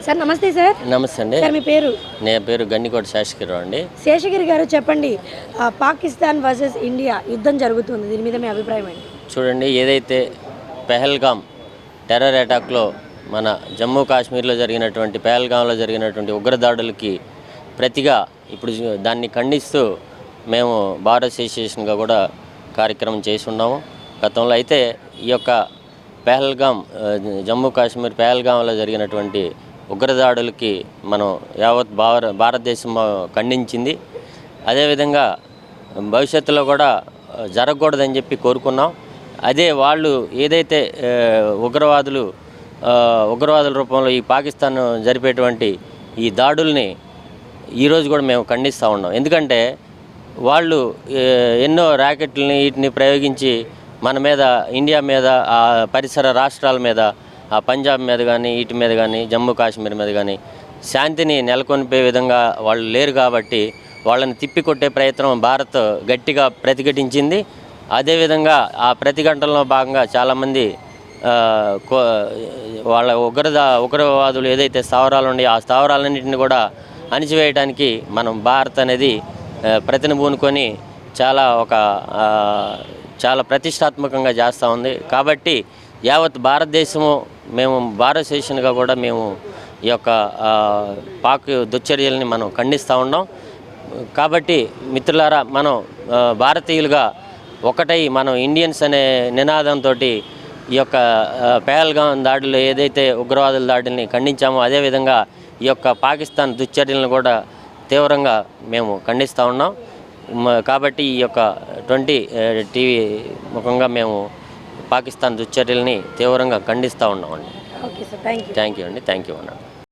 Sir నమస్తే sir. నమస్తే అండి. సార్ మీ పేరు? నా పేరు గన్నికోట శేషగిరిరావు అండి. శేషగిరి గారు చెప్పండి, పాకిస్తాన్ వర్సెస్ ఇండియా యుద్ధం జరుగుతుంది, దీని మీద మీ అభిప్రాయం ఏంటి? చూడండి, ఏదైతే పెహల్గామ్ టెర్రర్ అటాక్లో మన జమ్మూ కాశ్మీర్లో జరిగినటువంటి పెహల్గామ్లో జరిగినటువంటి ఉగ్రదాడులకి ప్రతిగా ఇప్పుడు దాన్ని ఖండిస్తూ మేము భారత్ అసోసియేషన్గా కూడా కార్యక్రమం చేసి ఉన్నాము గతంలో. అయితే ఈ యొక్క పెహల్గామ్ జమ్మూ కాశ్మీర్ పెహల్గామ్లో జరిగినటువంటి ఉగ్రదాడులకి మనం యావత్ భారతదేశం ఖండించింది. అదేవిధంగా భవిష్యత్తులో కూడా జరగకూడదని చెప్పి కోరుకున్నాం. అదే వాళ్ళు ఏదైతే ఉగ్రవాదుల రూపంలో ఈ పాకిస్తాన్ జరిపేటువంటి ఈ దాడుల్ని ఈరోజు కూడా మేము ఖండిస్తూ ఉన్నాం. ఎందుకంటే వాళ్ళు ఎన్నో ర్యాకెట్లని వీటిని ప్రయోగించి మన మీద, ఇండియా మీద, ఆ పరిసర రాష్ట్రాల మీద, ఆ పంజాబ్ మీద కానీ, వీటి మీద కానీ, జమ్మూ కాశ్మీర్ మీద కానీ శాంతిని నెలకొల్పే విధంగా వాళ్ళు లేరు. కాబట్టి వాళ్ళని తిప్పికొట్టే ప్రయత్నం భారత్ గట్టిగా ప్రతిఘటించింది. అదేవిధంగా ఆ ప్రతిఘటనలో భాగంగా చాలామంది వాళ్ళ ఉగ్రవాదులు ఏదైతే స్థావరాలు ఉన్నాయో ఆ స్థావరాలన్నింటినీ కూడా అణిచివేయడానికి మనం భారత్ అనేది ప్రతినబూనుకొని చాలా ప్రతిష్టాత్మకంగా చేస్తూ ఉంది. కాబట్టి యావత్ భారతదేశము మేము భారత సెషన్గా కూడా మేము ఈ యొక్క పాక్ దుశ్చర్యల్ని మనం ఖండిస్తూ ఉన్నాం. కాబట్టి మిత్రులారా, మనం భారతీయులుగా ఒకటై మనం ఇండియన్స్ అనే నినాదంతో ఈ యొక్క పెహల్గామ్ దాడులు ఏదైతే ఉగ్రవాదుల దాడుల్ని ఖండించామో అదేవిధంగా ఈ యొక్క పాకిస్తాన్ దుశ్చర్యలను కూడా తీవ్రంగా మేము ఖండిస్తూ ఉన్నాం. కాబట్టి ఈ యొక్క 20 టీవీ ముఖంగా మేము పాకిస్తాన్ దుశ్చర్యల్ని తీవ్రంగా ఖండిస్తూ ఉన్నామండి. Okay sir, thank you. Thank you అండి. థ్యాంక్ యూ అన్న.